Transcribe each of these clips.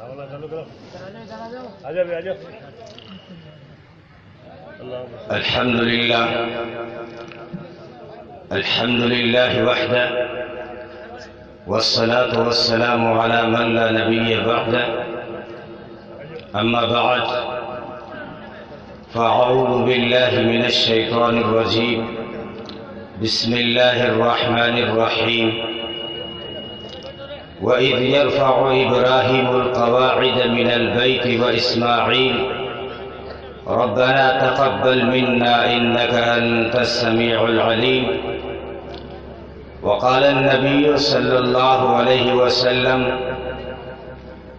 الحمد لله وحده والصلاة والسلام على من لا نبي بعده أما بعد فأعوذ بالله من الشيطان الرجيم بسم الله الرحمن الرحيم وإذ يرفع إبراهيم القواعد من البيت وإسماعيل ربنا تقبل منا إنك أنت السميع العليم وقال النبي صلى الله عليه وسلم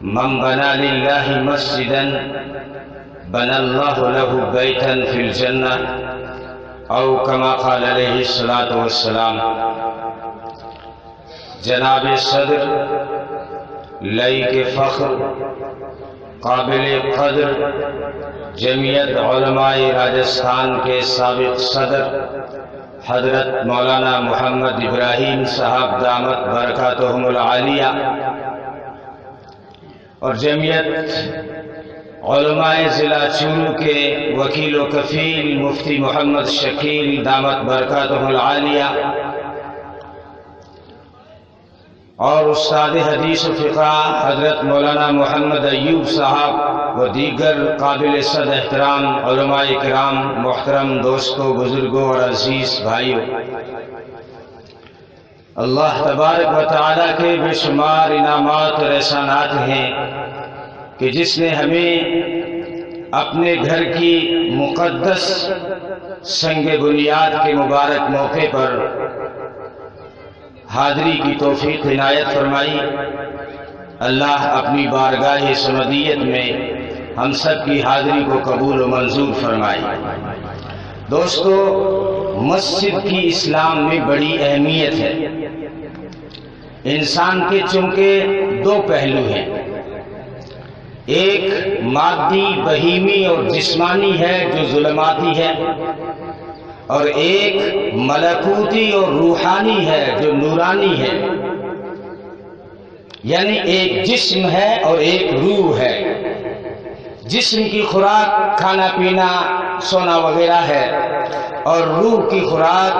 من بنى لله مسجدا بنى الله له بيتا في الجنة أو كما قال عليه الصلاة والسلام۔ جناب صدر لائق فخر قابل قدر جمعیت علماء راجستھان کے سابق صدر حضرت مولانا محمد ابراہیم صاحب دامت برکاتہم العالیہ اور جمعیت علماء ضلع چورو کے وکیل و کفیل مفتی محمد شکیل دامت برکاتہم العالیہ اور استاد حدیث و فقہ حضرت مولانا محمد ایوب صاحب و دیگر قابل صد احترام علماء کرام، محترم دوستوں، بزرگوں اور عزیز بھائیوں، اللہ تبارک و تعالیٰ کے بے شمار انعامات اور احسانات ہیں کہ جس نے ہمیں اپنے گھر کی مقدس سنگ بنیاد کے مبارک موقع پر حاضری کی توفیق عنایت فرمائی۔ اللہ اپنی بارگاہ سمدیت میں ہم سب کی حاضری کو قبول و منظور فرمائے۔ دوستو، مسجد کی اسلام میں بڑی اہمیت ہے۔ انسان کے چونکہ دو پہلو ہیں، ایک مادی بہیمی اور جسمانی ہے جو ظلماتی ہے، اور ایک ملکوتی اور روحانی ہے جو نورانی ہے، یعنی ایک جسم ہے اور ایک روح ہے۔ جسم کی خوراک کھانا پینا سونا وغیرہ ہے، اور روح کی خوراک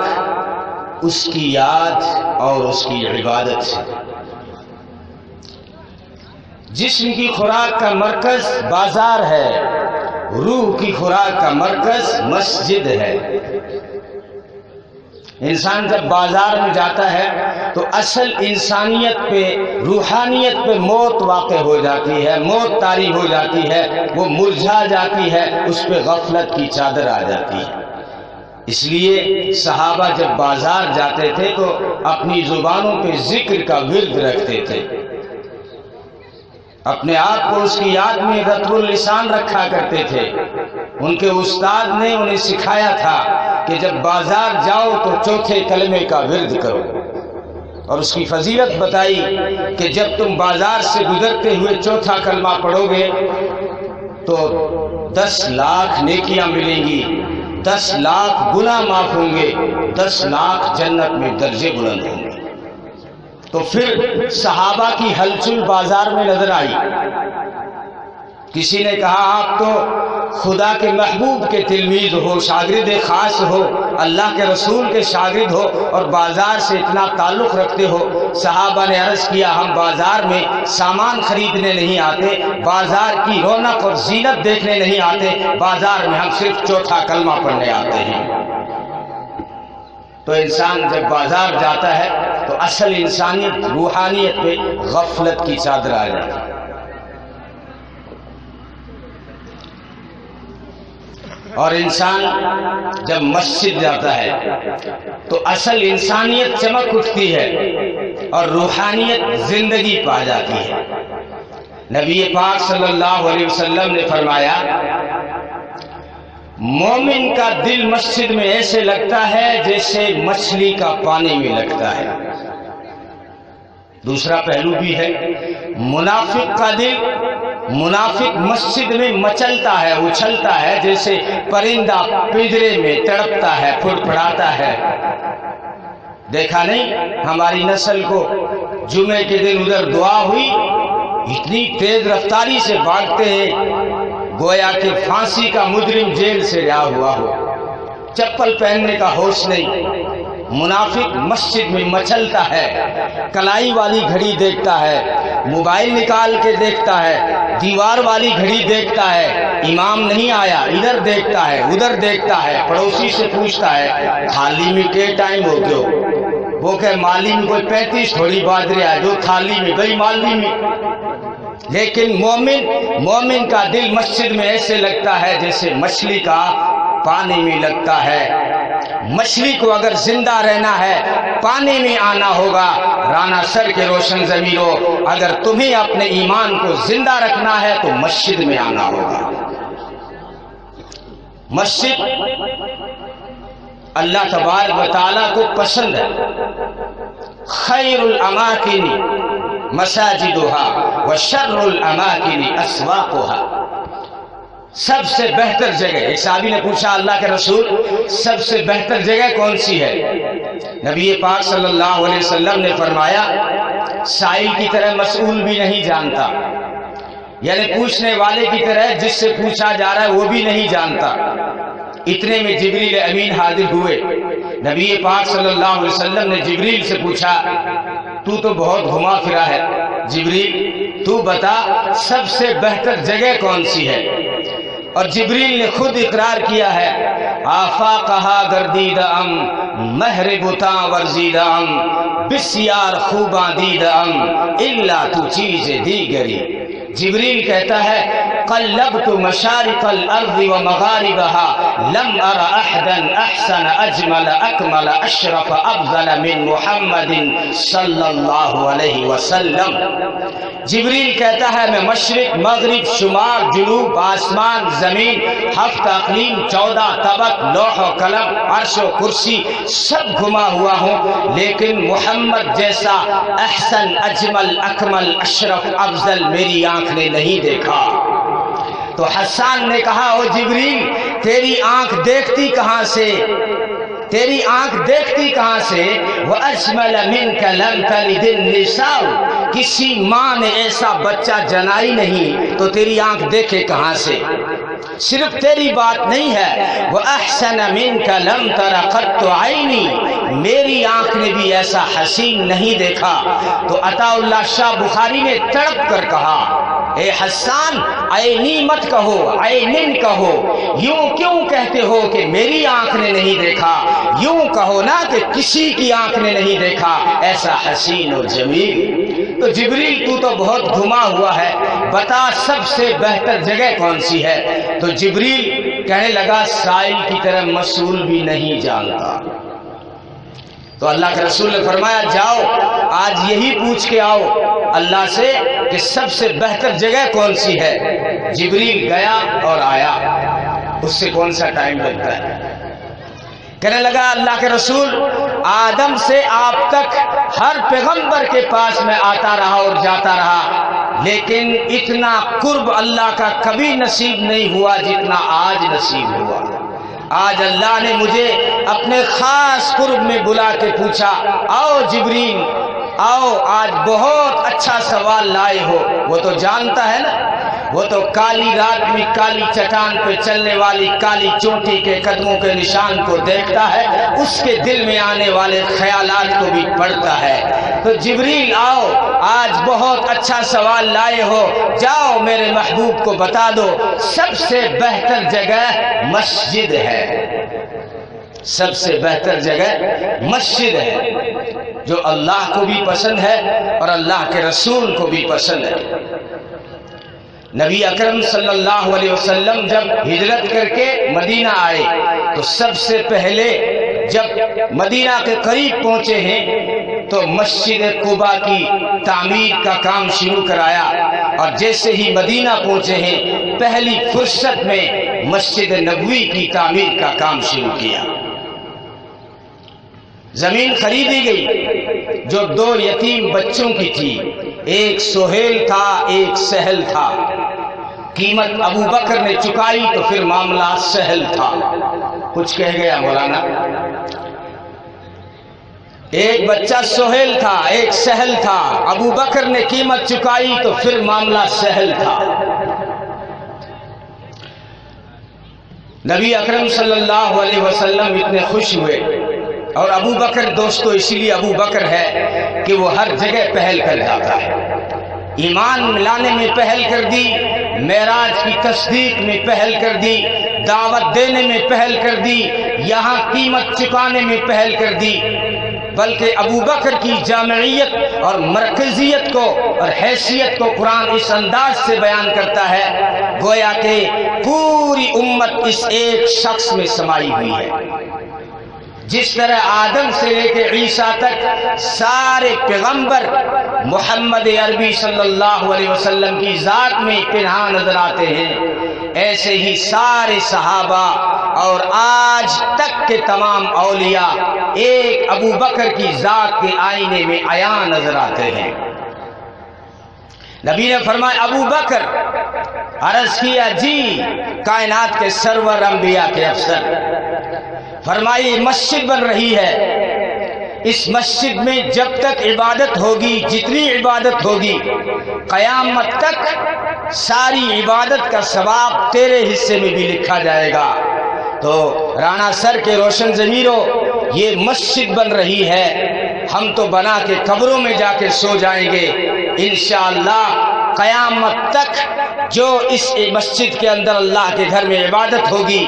اس کی یاد اور اس کی عبادت ہے۔ جسم کی خوراک کا مرکز بازار ہے، روح کی خوراک کا مرکز مسجد ہے۔ انسان جب بازار میں جاتا ہے تو اصل انسانیت پہ، روحانیت پہ موت واقع ہو جاتی ہے، موت طاری ہو جاتی ہے، وہ مرجھا جاتی ہے، اس پہ غفلت کی چادر آ جاتی ہے۔ اس لیے صحابہ جب بازار جاتے تھے تو اپنی زبانوں پہ ذکر کا ورد رکھتے تھے، اپنے آپ کو اس کی یاد میں رطب اللسان رکھا کرتے تھے۔ ان کے استاد نے انہیں سکھایا تھا کہ جب بازار جاؤ تو چوتھے کلمے کا ورد کرو، اور اس کی فضیلت بتائی کہ جب تم بازار سے گزرتے ہوئے چوتھا کلمہ پڑھو گے تو 10 لاکھ نیکیاں ملیں گی، 10 لاکھ گناہ معاف ہوں گے، 10 لاکھ جنت میں درجے بلند ہوں گے۔ تو پھر صحابہ کی ہلچل بازار میں نظر آئی۔ کسی نے کہا آپ تو خدا کے محبوب کے تلمیذ ہو، شاگرد خاص ہو، اللہ کے رسول کے شاگرد ہو، اور بازار سے اتنا تعلق رکھتے ہو۔ صحابہ نے عرض کیا ہم بازار میں سامان خریدنے نہیں آتے، بازار کی رونق اور زینت دیکھنے نہیں آتے، بازار میں ہم صرف چوتھا کلمہ پڑھنے آتے ہیں۔ تو انسان جب بازار جاتا ہے تو اصل انسانیت، روحانیت پہ غفلت کی چادر آ جاتی ہے۔ اور انسان جب مسجد جاتا ہے تو اصل انسانیت چمک اٹھتی ہے اور روحانیت زندگی پا جاتی ہے۔ نبی پاک صلی اللہ علیہ وسلم نے فرمایا مومن کا دل مسجد میں ایسے لگتا ہے جیسے مچھلی کا پانی میں لگتا ہے۔ دوسرا پہلو بھی ہے، منافق کا دل، منافق مسجد میں مچلتا ہے، اچھلتا ہے جیسے پرندہ پنجرے میں تڑپتا ہے، پھڑ پھڑاتا ہے۔ دیکھا نہیں ہماری نسل کو جمعے کے دن ادھر دعا ہوئی اتنی تیز رفتاری سے بھاگتے ہیں گویا کہ پھانسی کا مجرم جیل سے رہا ہوا ہو، چپل پہننے کا ہوش نہیں۔ منافق مسجد میں مچلتا ہے، کلائی والی گھڑی دیکھتا ہے، موبائل نکال کے دیکھتا ہے، دیوار والی گھڑی دیکھتا ہے، امام نہیں آیا ادھر دیکھتا ہے ادھر دیکھتا ہے، پڑوسی سے پوچھتا ہے تھالی میں کے ٹائم ہو گیا، وہ کہ مالی میں کوئی 35 تھوڑی بات رہا ہے، جو تھالی میں گئی مالی میں۔ لیکن مومن کا دل مسجد میں ایسے لگتا ہے جیسے مچھلی کا پانی میں لگتا ہے۔ مچھلی کو اگر زندہ رہنا ہے پانی میں آنا ہوگا۔ رانا سر کے روشن ضمیروں، اگر تمہیں اپنے ایمان کو زندہ رکھنا ہے تو مسجد میں آنا ہوگا۔ مسجد اللہ تبارک و تعالیٰ کو پسند ہے۔ خیر الاماکن مساجدها وشر الاماکن اسواقها، سب سے بہتر جگہ، ایک صحابی نے پوچھا اللہ کے رسول سب سے بہتر جگہ کون سی ہے؟ نبی پاک صلی اللہ علیہ وسلم نے فرمایا سائل کی طرح مسئول بھی نہیں جانتا، یعنی پوچھنے والے کی طرح جس سے پوچھا جا رہا ہے وہ بھی نہیں جانتا۔ اتنے میں جبریل امین حاضر ہوئے۔ نبی پاک صلی اللہ علیہ وسلم نے جبریل سے پوچھا تو بہت گھما پھرا ہے، جبریل تو بتا سب سے بہتر جگہ کون سی ہے؟ اور جبریل نے خود اقرار کیا ہے آفاقہا گردیدہم محربتاں ورزیدہم بسیار خوباں دیدہم الا تو چیز دیگری۔ جبریل کہتا ہے قلبت مشارق الارض ومغاربها لم ار احدا احسن اجمل اکمل اشرف افضل من محمد صلی اللہ علیہ وسلم۔ جبریل کہتا ہے میں مشرق مغرب شمال جنوب آسمان زمین 7 اقلیم 14 طبق لوح و قلم عرش و کرسی سب گھما ہوا ہوں، لیکن محمد جیسا احسن اجمل اکمل اشرف افضل میری آنکھ نے نہیں دیکھا۔ تو حسان نے کہا او جبریل تیری آنکھ دیکھتی کہاں سے؟ تیری آنکھ دیکھتی کہاں سے؟ وَأَجْمَلَ مِنْكَ لَمْ تَلِدِ النِّسَاءُ، کسی ماں نے ایسا بچہ جنائی نہیں تو تیری آنکھ دیکھے کہاں سے؟ صرف تیری بات نہیں ہے وَأَحْسَنَ مِنْكَ لَمْ تَرَ قَطُّ عَيْنِي، میری آنکھ نے بھی ایسا حسین نہیں دیکھا۔ تو عطا اللہ شاہ بخاری نے تڑپ کر کہا اے حسان عینی مت کہو عینن کہو، یوں کیوں کہتے ہو کہ میری آنکھ نے نہیں دیکھا؟ یوں کہو نا کہ کسی کی آنکھ نے نہیں دیکھا ایسا حسین اور جمیل۔ تو جبریل تو بہت گھما ہوا ہے، بتا سب سے بہتر جگہ کون سی ہے؟ تو جبریل کہنے لگا سائل کی طرح مسئول بھی نہیں جانتا۔ تو اللہ کے رسول نے فرمایا جاؤ آج یہی پوچھ کے آؤ اللہ سے کہ سب سے بہتر جگہ کون سی ہے۔ جبریل گیا اور آیا، اس سے کون سا ٹائم لگتا ہے؟ کہنے لگا اللہ کے رسول آدم سے آپ تک ہر پیغمبر کے پاس میں آتا رہا اور جاتا رہا، لیکن اتنا قرب اللہ کا کبھی نصیب نہیں ہوا جتنا آج نصیب ہوا۔ آج اللہ نے مجھے اپنے خاص قرب میں بلا کے پوچھا آؤ جبریل آؤ، آج بہت اچھا سوال لائے ہو۔ وہ تو جانتا ہے نا، وہ تو کالی رات میں کالی چٹان پہ چلنے والی کالی چونٹی کے قدموں کے نشان کو دیکھتا ہے، اس کے دل میں آنے والے خیالات کو بھی پڑھتا ہے۔ تو جبریل آؤ آج بہت اچھا سوال لائے ہو، جاؤ میرے محبوب کو بتا دو سب سے بہتر جگہ مسجد ہے، سب سے بہتر جگہ مسجد ہے، جو اللہ کو بھی پسند ہے اور اللہ کے رسول کو بھی پسند ہے۔ نبی اکرم صلی اللہ علیہ وسلم جب ہجرت کر کے مدینہ آئے تو سب سے پہلے جب مدینہ کے قریب پہنچے ہیں تو مسجد قباء کی تعمیر کا کام شروع کرایا، اور جیسے ہی مدینہ پہنچے ہیں پہلی فرصت میں مسجد نبوی کی تعمیر کا کام شروع کیا۔ زمین خریدی گئی جو 2 یتیم بچوں کی تھی، ایک سہیل تھا ایک سہل تھا، قیمت ابو بکر نے چکائی تو پھر معاملہ سہل تھا۔ کچھ کہہ گیا مولانا؟ ایک بچہ سہیل تھا، ایک سہل تھا، ابو بکر نے قیمت چکائی تو پھر معاملہ سہل تھا۔ نبی اکرم صلی اللہ علیہ وسلم اتنے خوش ہوئے، اور ابو بکر دوستو اسی لیے ابو بکر ہے کہ وہ ہر جگہ پہل کر جاتا ہے۔ ایمان لانے میں پہل کر دی، معراج کی تصدیق میں پہل کر دی، دعوت دینے میں پہل کر دی، یہاں قیمت چکانے میں پہل کر دی۔ بلکہ ابو بکر کی جامعیت اور مرکزیت کو اور حیثیت کو قرآن اس انداز سے بیان کرتا ہے گویا کہ پوری امت اس ایک شخص میں سمائی ہوئی ہے۔ جس طرح آدم سے لے کے عیسیٰ تک سارے پیغمبر محمد عربی صلی اللہ علیہ وسلم کی ذات میں پنہاں نظر آتے ہیں، ایسے ہی سارے صحابہ اور آج تک کے تمام اولیاء ایک ابو بکر کی ذات کے آئینے میں عیاں نظر آتے ہیں۔ نبی نے فرمایا ابو بکر، عرض کیا جی کائنات کے سرور انبیاء کے افسر، فرمائی مسجد بن رہی ہے، اس مسجد میں جب تک عبادت ہوگی، جتنی عبادت ہوگی قیامت تک ساری عبادت کا ثواب تیرے حصے میں بھی لکھا جائے گا۔ تو رانا سر کے روشن ضمیروں، یہ مسجد بن رہی ہے، ہم تو بنا کے قبروں میں جا کے سو جائیں گے انشاءاللہ۔ قیامت تک جو اس مسجد کے اندر اللہ کے گھر میں عبادت ہوگی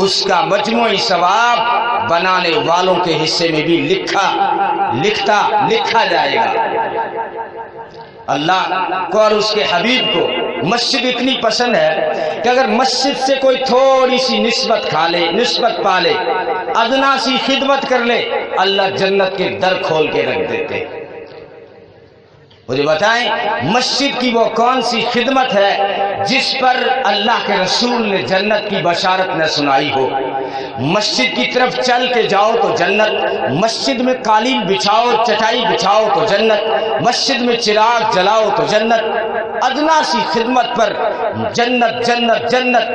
اس کا مجموعی ثواب بنانے والوں کے حصے میں بھی لکھا جائے گا۔ اللہ کو اور اس کے حبیب کو مسجد اتنی پسند ہے کہ اگر مسجد سے کوئی تھوڑی سی نسبت پا لے، ادنا سی خدمت کر لے، اللہ جنت کے در کھول کے رکھ دیتے۔ مجھے بتائیں مسجد کی وہ کون سی خدمت ہے جس پر اللہ کے رسول نے جنت کی بشارت نہ سنائی ہو؟ مسجد کی طرف چل کے جاؤ تو جنت، مسجد میں قالین بچھاؤ، چٹائی بچھاؤ تو جنت، مسجد میں چراغ جلاؤ تو جنت، ادنا سی خدمت پر جنت جنت جنت۔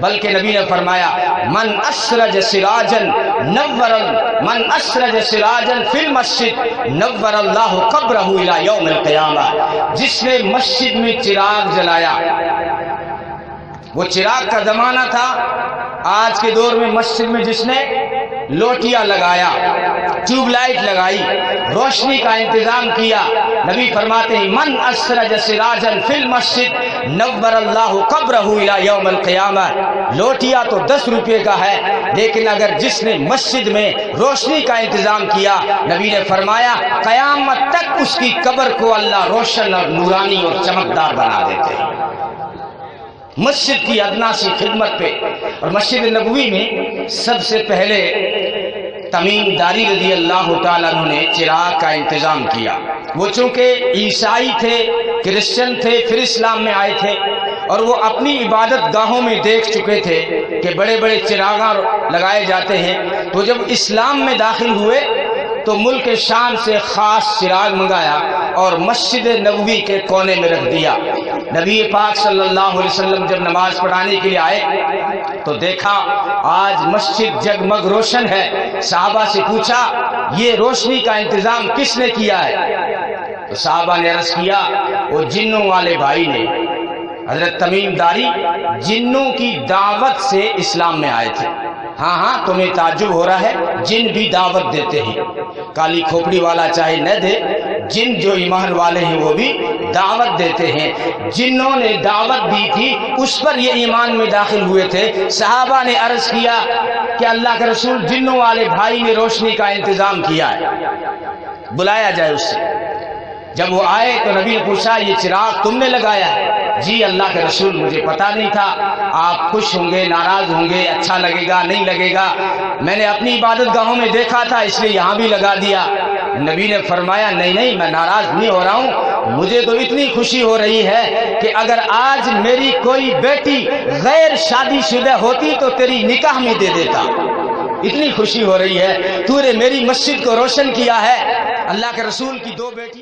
بلکہ نبی نے فرمایا من اسرج سراجا فی المسجد نور اللہ قبرہ الی یوم القیامہ، جس نے مسجد میں چراغ جلایا، وہ چراغ کا زمانہ تھا، آج کے دور میں مسجد میں جس نے لوٹیاں لگایا، ٹیوب لائٹ لگائی، روشنی کا انتظام کیا، نبی فرماتے ہیں من اسرج سراجا فی المسجد نور اللہ قبرہ الی یوم القیامہ۔ لوٹیا تو 10 روپے کا ہے، لیکن اگر جس نے مسجد میں روشنی کا انتظام کیا، نبی نے فرمایا قیامت تک اس کی قبر کو اللہ روشن اور نورانی اور چمکدار بنا دیتے ہیں۔ مسجد کی ادنا سی خدمت پہ، اور مسجد نبوی میں سب سے پہلے تمیم داری رضی اللہ تعالیٰ عنہ نے چراغ کا انتظام کیا۔ وہ چونکہ عیسائی تھے، کرسچن تھے، پھر اسلام میں آئے تھے، اور وہ اپنی عبادت گاہوں میں دیکھ چکے تھے کہ بڑے بڑے چراغاں لگائے جاتے ہیں، تو جب اسلام میں داخل ہوئے تو ملک شام سے خاص چراغ منگایا اور مسجد نبوی کے کونے میں رکھ دیا۔ نبی پاک صلی اللہ علیہ وسلم جب نماز پڑھانے کے لیے آئے تو دیکھا آج مسجد جگمگ روشن ہے۔ صحابہ سے پوچھا یہ روشنی کا انتظام کس نے کیا ہے؟ تو صحابہ نے عرض کیا وہ جنوں والے بھائی نے۔ حضرت تمیم داری جنوں کی دعوت سے اسلام میں آئے تھے۔ ہاں تمہیں تعجب ہو رہا ہے، جن بھی دعوت دیتے ہیں، کالی کھوپڑی والا چاہے نہ دے، جن جو ایمان والے ہیں وہ بھی دعوت دیتے ہیں۔ جنوں نے دعوت دی تھی اس پر یہ ایمان میں داخل ہوئے تھے۔ صحابہ نے عرض کیا کہ اللہ کے رسول جنوں والے بھائی نے روشنی کا انتظام کیا ہے، بلایا جائے اس سے۔ جب وہ آئے تو نبی نے پوچھا یہ چراغ تم نے لگایا ہے؟ جی اللہ کے رسول مجھے پتا نہیں تھا، آپ خوش ہوں گے، ناراض ہوں گے، اچھا لگے گا نہیں لگے گا، میں نے اپنی عبادت گاہوں میں دیکھا تھا اس لیے یہاں بھی لگا دیا۔ نبی نے فرمایا نہیں میں ناراض نہیں ہو رہا ہوں، مجھے تو اتنی خوشی ہو رہی ہے کہ اگر آج میری کوئی بیٹی غیر شادی شدہ ہوتی تو تیری نکاح میں دے دیتا، اتنی خوشی ہو رہی ہے، تو نے میری مسجد کو روشن کیا ہے۔ اللہ کے رسول کی 2 بیٹی